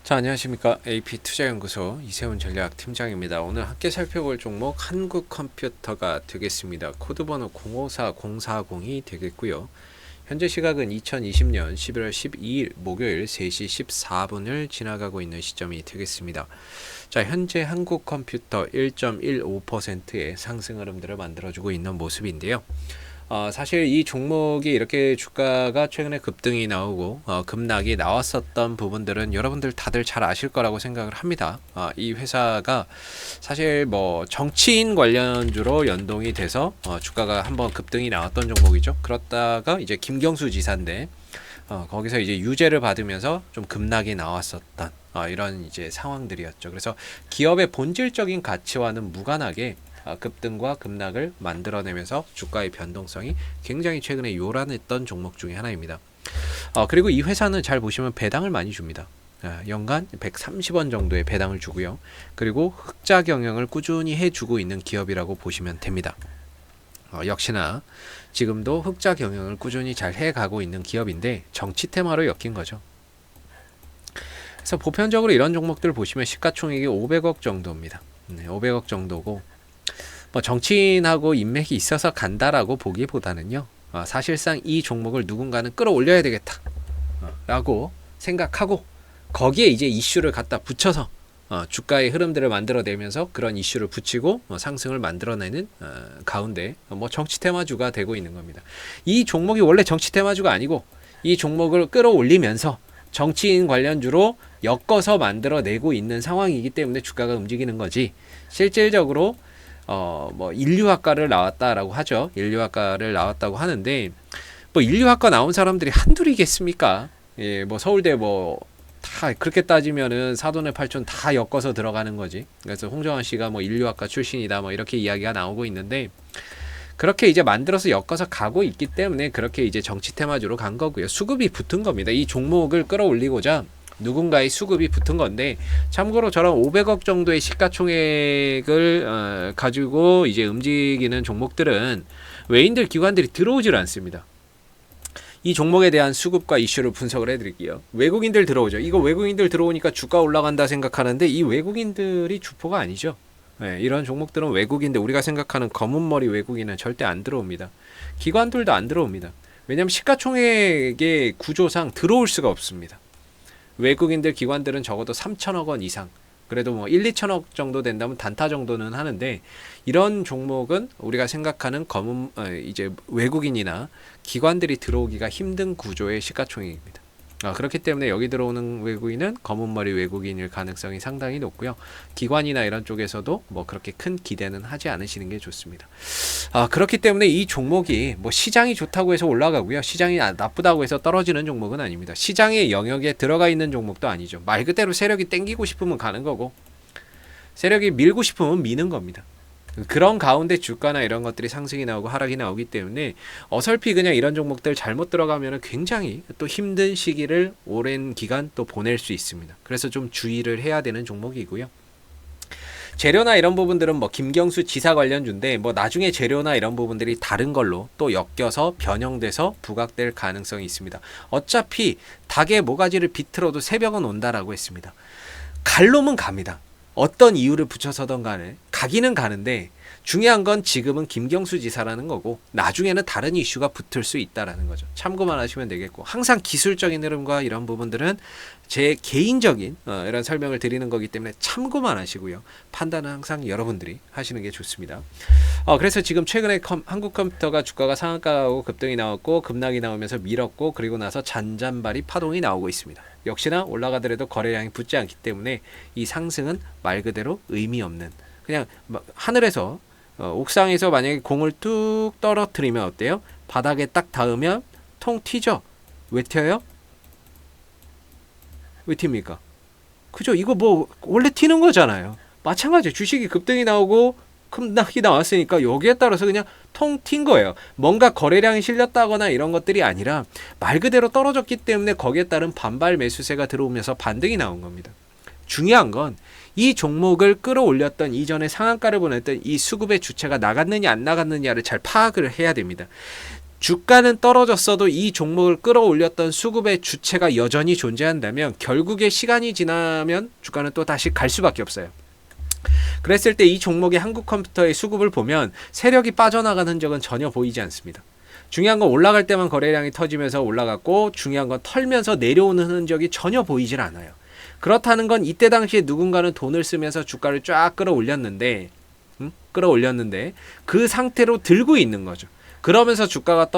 자, 안녕하십니까. AP투자연구소 이세훈 전략팀장입니다. 오늘 함께 살펴볼 종목 한국컴퓨터가 되겠습니다. 코드번호 054040이 되겠고요. 현재 시각은 2020년 11월 12일 목요일 3시 14분을 지나가고 있는 시점이 되겠습니다. 자, 현재 한국컴퓨터 1.15%의 상승 흐름들을 만들어주고 있는 모습인데요. 사실 이 종목이 이렇게 주가가 최근에 급등이 나오고 급락이 나왔었던 부분들은 여러분들 다들 잘 아실 거라고 생각을 합니다. 이 회사가 사실 뭐 정치인 관련주로 연동이 돼서 주가가 한번 급등이 나왔던 종목이죠. 그렇다가 이제 김경수 지사인데 거기서 이제 유죄를 받으면서 좀 급락이 나왔었던 이런 이제 상황들이었죠. 그래서 기업의 본질적인 가치와는 무관하게 급등과 급락을 만들어내면서 주가의 변동성이 굉장히 최근에 요란했던 종목 중에 하나입니다. 그리고 이 회사는 잘 보시면 배당을 많이 줍니다. 연간 130원 정도의 배당을 주고요. 그리고 흑자 경영을 꾸준히 해주고 있는 기업이라고 보시면 됩니다. 역시나 지금도 흑자 경영을 꾸준히 잘 해가고 있는 기업인데 정치 테마로 엮인 거죠. 그래서 보편적으로 이런 종목들 보시면 시가총액이 500억 정도입니다. 500억 정도고 뭐 정치인하고 인맥이 있어서 간다라고 보기보다는요, 사실상 이 종목을 누군가는 끌어올려야 되겠다 라고 생각하고 거기에 이제 이슈를 갖다 붙여서 주가의 흐름들을 만들어내면서 그런 이슈를 붙이고 상승을 만들어내는 가운데 뭐 정치 테마주가 되고 있는 겁니다. 이 종목이 원래 정치 테마주가 아니고 이 종목을 끌어올리면서 정치인 관련주로 엮어서 만들어내고 있는 상황이기 때문에 주가가 움직이는 거지, 실질적으로 뭐 인류학과를 나왔다라고 하죠. 인류학과를 나왔다고 하는데 뭐 인류학과 나온 사람들이 한둘이겠습니까? 예, 뭐 서울대 뭐 다 그렇게 따지면은 사돈의 팔촌 다 엮어서 들어가는 거지. 그래서 홍정환 씨가 뭐 인류학과 출신이다 뭐 이렇게 이야기가 나오고 있는데, 그렇게 이제 만들어서 엮어서 가고 있기 때문에 그렇게 이제 정치 테마주로 간 거고요. 수급이 붙은 겁니다. 이 종목을 끌어올리고자 누군가의 수급이 붙은 건데, 참고로 저런 500억 정도의 시가총액을 가지고 이제 움직이는 종목들은 외인들 기관들이 들어오질 않습니다. 이 종목에 대한 수급과 이슈를 분석을 해드릴게요. 외국인들 들어오죠. 이거 외국인들 들어오니까 주가 올라간다 생각하는데 이 외국인들이 주포가 아니죠. 네, 이런 종목들은 외국인들, 우리가 생각하는 검은머리 외국인은 절대 안 들어옵니다. 기관들도 안 들어옵니다. 왜냐하면 시가총액의 구조상 들어올 수가 없습니다. 외국인들 기관들은 적어도 3천억 원 이상, 그래도 뭐 1, 2천억 정도 된다면 단타 정도는 하는데, 이런 종목은 우리가 생각하는 이제 외국인이나 기관들이 들어오기가 힘든 구조의 시가총액입니다. 그렇기 때문에 여기 들어오는 외국인은 검은머리 외국인일 가능성이 상당히 높고요. 기관이나 이런 쪽에서도 뭐 그렇게 큰 기대는 하지 않으시는 게 좋습니다. 그렇기 때문에 이 종목이 뭐 시장이 좋다고 해서 올라가고요, 시장이 나쁘다고 해서 떨어지는 종목은 아닙니다. 시장의 영역에 들어가 있는 종목도 아니죠. 말 그대로 세력이 땡기고 싶으면 가는 거고, 세력이 밀고 싶으면 미는 겁니다. 그런 가운데 주가나 이런 것들이 상승이 나오고 하락이 나오기 때문에 어설피 그냥 이런 종목들 잘못 들어가면 굉장히 또 힘든 시기를 오랜 기간 또 보낼 수 있습니다. 그래서 좀 주의를 해야 되는 종목이고요. 재료나 이런 부분들은 뭐 김경수 지사 관련주인데, 뭐 나중에 재료나 이런 부분들이 다른 걸로 또 엮여서 변형돼서 부각될 가능성이 있습니다. 어차피 닭의 모가지를 비틀어도 새벽은 온다라고 했습니다. 갈 놈은 갑니다. 어떤 이유를 붙여서든 간에 가기는 가는데, 중요한 건 지금은 김경수 지사라는 거고 나중에는 다른 이슈가 붙을 수 있다라는 거죠. 참고만 하시면 되겠고, 항상 기술적인 흐름과 이런 부분들은 제 개인적인 이런 설명을 드리는 거기 때문에 참고만 하시고요. 판단은 항상 여러분들이 하시는 게 좋습니다. 그래서 지금 최근에 한국컴퓨터가 주가가 상한가하고 급등이 나왔고 급락이 나오면서 밀었고, 그리고 나서 잔잔바리 파동이 나오고 있습니다. 역시나 올라가더라도 거래량이 붙지 않기 때문에 이 상승은 말 그대로 의미 없는, 그냥 하늘에서 옥상에서 만약에 공을 뚝 떨어뜨리면 어때요? 바닥에 딱 닿으면 통 튀죠? 왜 튀어요? 왜 튑니까? 그죠? 이거 뭐 원래 튀는 거잖아요. 마찬가지예요. 주식이 급등이 나오고 급락이 나왔으니까 여기에 따라서 그냥 통 튄 거예요. 뭔가 거래량이 실렸다거나 이런 것들이 아니라 말 그대로 떨어졌기 때문에 거기에 따른 반발 매수세가 들어오면서 반등이 나온 겁니다. 중요한 건 이 종목을 끌어올렸던 이전에 상한가를 보냈던 이 수급의 주체가 나갔느냐 안 나갔느냐를 잘 파악을 해야 됩니다. 주가는 떨어졌어도 이 종목을 끌어올렸던 수급의 주체가 여전히 존재한다면 결국에 시간이 지나면 주가는 또 다시 갈 수밖에 없어요. 그랬을 때 이 종목의 한국컴퓨터의 수급을 보면 세력이 빠져나간 흔적은 전혀 보이지 않습니다. 중요한 건 올라갈 때만 거래량이 터지면서 올라갔고 중요한 건 털면서 내려오는 흔적이 전혀 보이질 않아요. 그렇다는 건 이때 당시에 누군가는 돈을 쓰면서 주가를 쫙 끌어올렸는데 그 상태로 들고 있는 거죠. 그러면서 주가가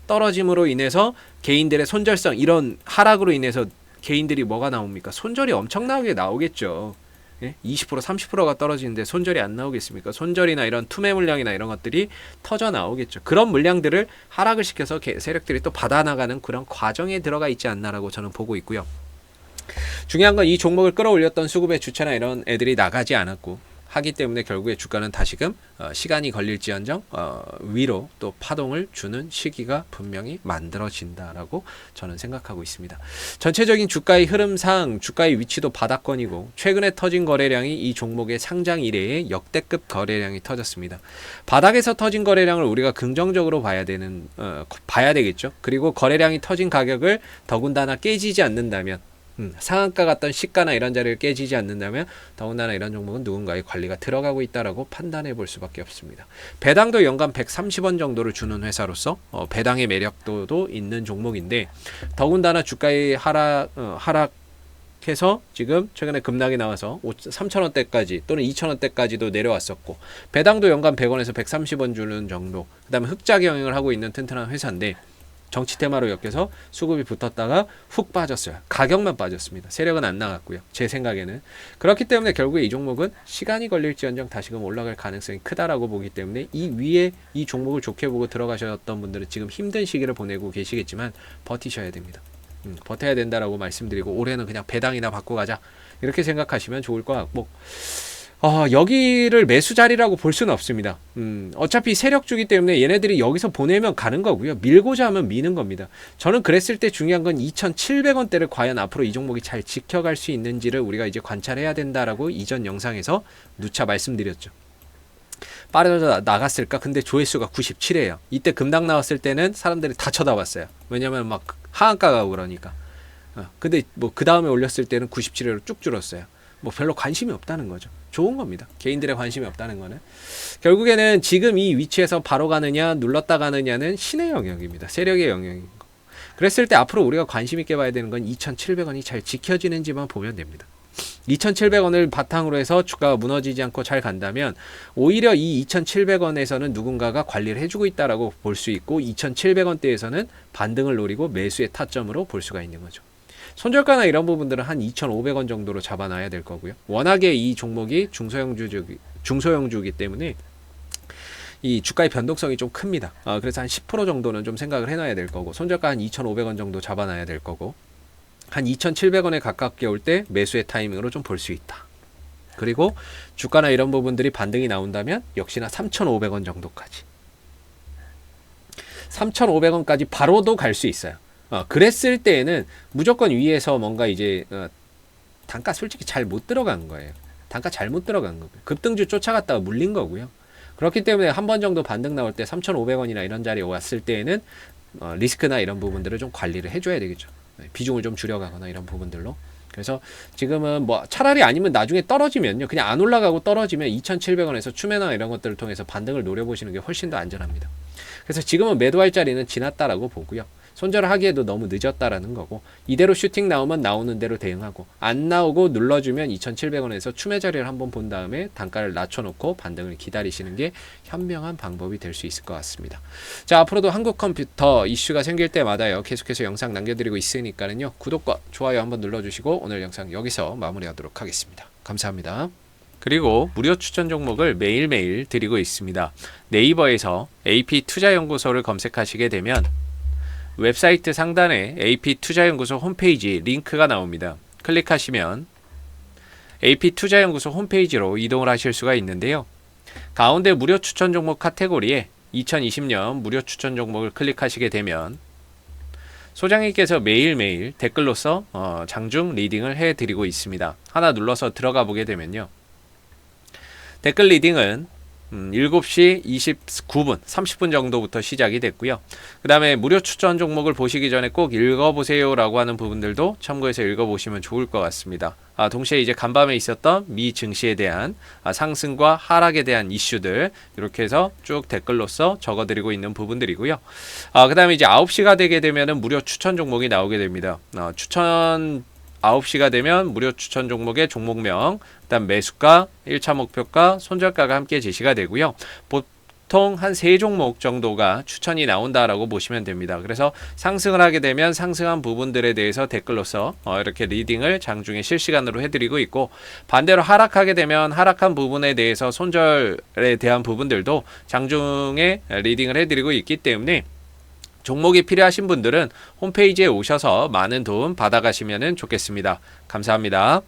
떨어짐으로 인해서 개인들의 손절성, 이런 하락으로 인해서 개인들이 뭐가 나옵니까? 손절이 엄청나게 나오겠죠. 20% 30%가 떨어지는데 손절이 안 나오겠습니까? 손절이나 이런 투매 물량이나 이런 것들이 터져 나오겠죠. 그런 물량들을 하락을 시켜서 세력들이 또 받아나가는 그런 과정에 들어가 있지 않나라고 저는 보고 있고요. 중요한 건 이 종목을 끌어올렸던 수급의 주체나 이런 애들이 나가지 않았고 하기 때문에 결국에 주가는 다시금 시간이 걸릴지언정 위로 또 파동을 주는 시기가 분명히 만들어진다라고 저는 생각하고 있습니다. 전체적인 주가의 흐름상 주가의 위치도 바닥권이고 최근에 터진 거래량이 이 종목의 상장 이래의 역대급 거래량이 터졌습니다. 바닥에서 터진 거래량을 우리가 긍정적으로 봐야 되겠죠. 그리고 거래량이 터진 가격을 더군다나 깨지지 않는다면 상한가 같던 시가나 이런 자리를 깨지지 않는다면 더군다나 이런 종목은 누군가의 관리가 들어가고 있다라고 판단해 볼 수밖에 없습니다. 배당도 연간 130원 정도를 주는 회사로서 배당의 매력도도 있는 종목인데 더군다나 주가의 하락해서 지금 최근에 급락이 나와서 3,000원대까지 또는 2,000원대까지도 내려왔었고 배당도 연간 100원에서 130원 주는 정도, 그 다음에 흑자 경영을 하고 있는 튼튼한 회사인데 정치 테마로 엮여서 수급이 붙었다가 훅 빠졌어요. 가격만 빠졌습니다. 세력은 안 나갔고요. 제 생각에는. 그렇기 때문에 결국에 이 종목은 시간이 걸릴지언정 다시금 올라갈 가능성이 크다라고 보기 때문에 이 위에 이 종목을 좋게 보고 들어가셨던 분들은 지금 힘든 시기를 보내고 계시겠지만 버티셔야 됩니다. 버텨야 된다라고 말씀드리고 올해는 그냥 배당이나 받고 가자 이렇게 생각하시면 좋을 것 같고 여기를 매수 자리라고 볼 수는 없습니다. 어차피 세력주기 때문에 얘네들이 여기서 보내면 가는 거고요. 밀고자 하면 미는 겁니다. 저는 그랬을 때 중요한 건 2,700원대를 과연 앞으로 이 종목이 잘 지켜갈 수 있는지를 우리가 이제 관찰해야 된다라고 이전 영상에서 누차 말씀드렸죠. 빠르게 나갔을까? 근데 조회수가 97이에요. 이때 급락 나왔을 때는 사람들이 다 쳐다봤어요. 왜냐면 막 하한가 가고 그러니까. 근데 뭐 그 다음에 올렸을 때는 97회로 쭉 줄었어요. 뭐 별로 관심이 없다는 거죠. 좋은 겁니다. 개인들의 관심이 없다는 거는. 결국에는 지금 이 위치에서 바로 가느냐 눌렀다 가느냐는 신의 영역입니다. 세력의 영역인 거. 그랬을 때 앞으로 우리가 관심 있게 봐야 되는 건 2,700원이 잘 지켜지는지만 보면 됩니다. 2,700원을 바탕으로 해서 주가가 무너지지 않고 잘 간다면 오히려 이 2,700원에서는 누군가가 관리를 해주고 있다라고 볼 수 있고 2,700원대에서는 반등을 노리고 매수의 타점으로 볼 수가 있는 거죠. 손절가나 이런 부분들은 한 2,500원 정도로 잡아놔야 될 거고요. 워낙에 이 종목이 중소형주이기 때문에 이 주가의 변동성이 좀 큽니다. 그래서 한 10% 정도는 좀 생각을 해놔야 될 거고 손절가 한 2,500원 정도 잡아놔야 될 거고 한 2,700원에 가깝게 올 때 매수의 타이밍으로 좀 볼 수 있다. 그리고 주가나 이런 부분들이 반등이 나온다면 역시나 3,500원 정도까지 3,500원까지 바로도 갈 수 있어요. 그랬을 때에는 무조건 위에서 뭔가 이제 단가 솔직히 잘 못 들어간 거예요. 단가 잘못 들어간 거고요. 급등주 쫓아갔다가 물린 거고요. 그렇기 때문에 한 번 정도 반등 나올 때 3,500원이나 이런 자리에 왔을 때에는 리스크나 이런 부분들을 좀 관리를 해줘야 되겠죠. 비중을 좀 줄여가거나 이런 부분들로. 그래서 지금은 뭐 차라리 아니면 나중에 떨어지면요. 그냥 안 올라가고 떨어지면 2,700원에서 추매나 이런 것들을 통해서 반등을 노려보시는 게 훨씬 더 안전합니다. 그래서 지금은 매도할 자리는 지났다라고 보고요. 손절을 하기에도 너무 늦었다라는 거고 이대로 슈팅 나오면 나오는 대로 대응하고 안 나오고 눌러주면 2,700원에서 추매 자리를 한번 본 다음에 단가를 낮춰놓고 반등을 기다리시는 게 현명한 방법이 될 수 있을 것 같습니다. 자, 앞으로도 한국컴퓨터 이슈가 생길 때마다요 계속해서 영상 남겨드리고 있으니까는요 구독과 좋아요 한번 눌러주시고 오늘 영상 여기서 마무리하도록 하겠습니다. 감사합니다. 그리고 무료 추천 종목을 매일매일 드리고 있습니다. 네이버에서 AP투자연구소를 검색하시게 되면 웹사이트 상단에 AP투자연구소 홈페이지 링크가 나옵니다. 클릭하시면 AP투자연구소 홈페이지로 이동을 하실 수가 있는데요. 가운데 무료 추천 종목 카테고리에 2020년 무료 추천 종목을 클릭하시게 되면 소장님께서 매일매일 댓글로서 장중 리딩을 해드리고 있습니다. 하나 눌러서 들어가 보게 되면요. 댓글 리딩은 7시 29분, 30분 정도부터 시작이 됐고요. 그 다음에 무료 추천 종목을 보시기 전에 꼭 읽어보세요 라고 하는 부분들도 참고해서 읽어보시면 좋을 것 같습니다. 동시에 이제 간밤에 있었던 미 증시에 대한 상승과 하락에 대한 이슈들 이렇게 해서 쭉 댓글로서 적어드리고 있는 부분들이고요. 그 다음에 이제 9시가 되게 되면은 무료 추천 종목이 나오게 됩니다. 추천 9시가 되면 무료 추천 종목의 종목명, 그다음 매수가, 1차 목표가, 손절가가 함께 제시가 되고요. 보통 한 3종목 정도가 추천이 나온다라고 보시면 됩니다. 그래서 상승을 하게 되면 상승한 부분들에 대해서 댓글로서 이렇게 리딩을 장중에 실시간으로 해드리고 있고, 반대로 하락하게 되면 하락한 부분에 대해서 손절에 대한 부분들도 장중에 리딩을 해드리고 있기 때문에 종목이 필요하신 분들은 홈페이지에 오셔서 많은 도움 받아가시면 좋겠습니다. 감사합니다.